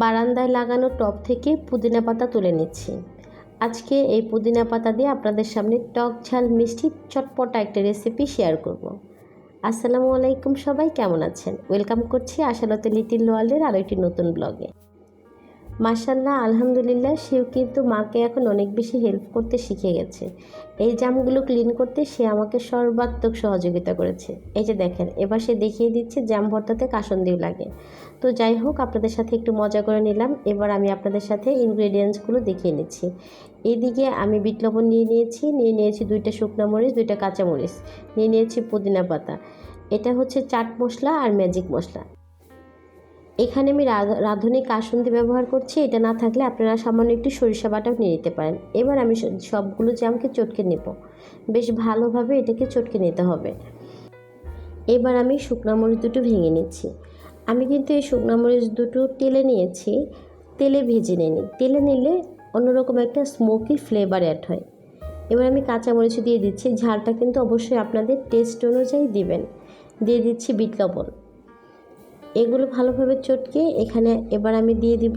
বারান্দায় লাগানো টব থেকে পুদিনা পাতা তুলে নিচ্ছি। আজকে এই পুদিনা পাতা দিয়ে আপনাদের সামনে টক ঝাল মিষ্টি চটপটা একটা রেসিপি শেয়ার করব। আসসালামু আলাইকুম, সবাই কেমন আছেন? ওয়েলকাম করছি আশালতা লিটিল ওয়ার্ল্ডের আরও একটি নতুন ব্লগে। মাশাআল্লাহ, আলহামদুলিল্লাহ, সেও কিন্তু মাকে এখন অনেক বেশি হেল্প করতে শিখে গেছে। এই জামগুলো ক্লিন করতে সে আমাকে সর্বাত্মক সহযোগিতা করেছে। এই যে দেখেন, এবার সে দেখিয়ে দিচ্ছে জাম ভর্তাতে কাসুন্দি লাগে। তো যাই হোক, আপনাদের সাথে একটু মজা করে নিলাম। এবার আমি আপনাদের সাথে ইনগ্রেডিয়েন্টসগুলো দেখিয়ে নিচ্ছি। এইদিকে আমি বিট লবণ নিয়ে নিয়েছি 2টা শুকনো মরিচ, 2টা কাঁচামরিচ, নিয়েছি পুদিনা পাতা। এটা হচ্ছে চাট মশলা আর ম্যাজিক মশলা। এখানে আমি রাঁধুনি কাসুন্দি ব্যবহার করছি। এটা না থাকলে আপনারা সামান্য একটু সরিষা বাটাও নিয়ে নিতে পারেন। এবার আমি সবগুলো জামকে চটকে নেব। বেশ ভালোভাবে এটাকে চটকে নিতে হবে। এবার আমি শুকনো মরিচ দুটো ভেঙে নিচ্ছি। আমি কিন্তু এই শুকনো মরিচ দুটো তেলে নিয়েছি, তেলে ভেজে নিইনি। তেলে নিলে অন্যরকম একটা স্মোকি ফ্লেভার অ্যাড হয়। এবার আমি কাঁচামরিচ দিয়ে দিচ্ছি। ঝালটা কিন্তু অবশ্যই আপনাদের টেস্ট অনুযায়ী দিবেন। দিয়ে দিচ্ছি বিট লবণ। এগুলো ভালোভাবে চটকে এখানে এবার আমি দিয়ে দিব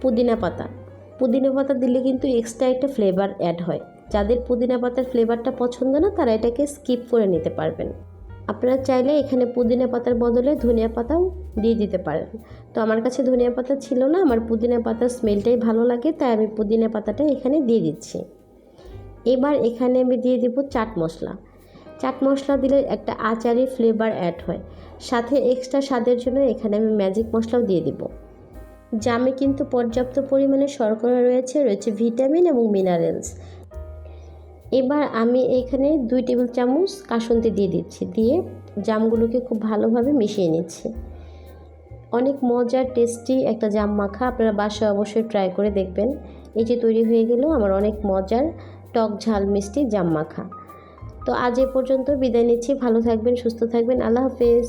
পুদিনা পাতা। পুদিনা পাতা দিলে কিন্তু এক্সট্রা একটা ফ্লেভার অ্যাড হয়। যাদের পুদিনা পাতার ফ্লেভারটা পছন্দ না, তারা এটাকে স্কিপ করে নিতে পারবেন। আপনারা চাইলে এখানে পুদিনা পাতার বদলে ধনিয়া পাতাও দিয়ে দিতে পারেন। তো আমার কাছে ধনিয়া পাতা ছিল না, আমার পুদিনা পাতার স্মেলটাই ভালো লাগে, তাই আমি পুদিনা পাতাটা এখানে দিয়ে দিচ্ছি। এবার এখানে আমি দিয়ে দিব চাট মশলা। চাট মশলা দিলে একটা আচারি ফ্লেভার অ্যাড হয়। সাথে এক্সট্রা স্বাদের জন্য এখানে আমি ম্যাজিক মশলাও দিয়ে দিব। জামে কিন্তু পর্যাপ্ত পরিমাণে শর্করা রয়েছে ভিটামিন এবং মিনারেলস। এবার আমি এখানে 2 টেবিল চামচ কাসুন্দি দিয়ে দিচ্ছি। দিয়ে জামগুলোকে খুব ভালোভাবে মিশিয়ে নিচ্ছি। অনেক মজার টেস্টি একটা জাম মাখা, আপনারা বাসায় অবশ্যই ট্রাই করে দেখবেন। এই যে তৈরি হয়ে গেল আমার অনেক মজার টক ঝাল মিষ্টি জাম মাখা। তো আজ এ পর্যন্ত বিদায় নিচ্ছি। ভালো থাকবেন, সুস্থ থাকবেন। আল্লাহ হাফেজ।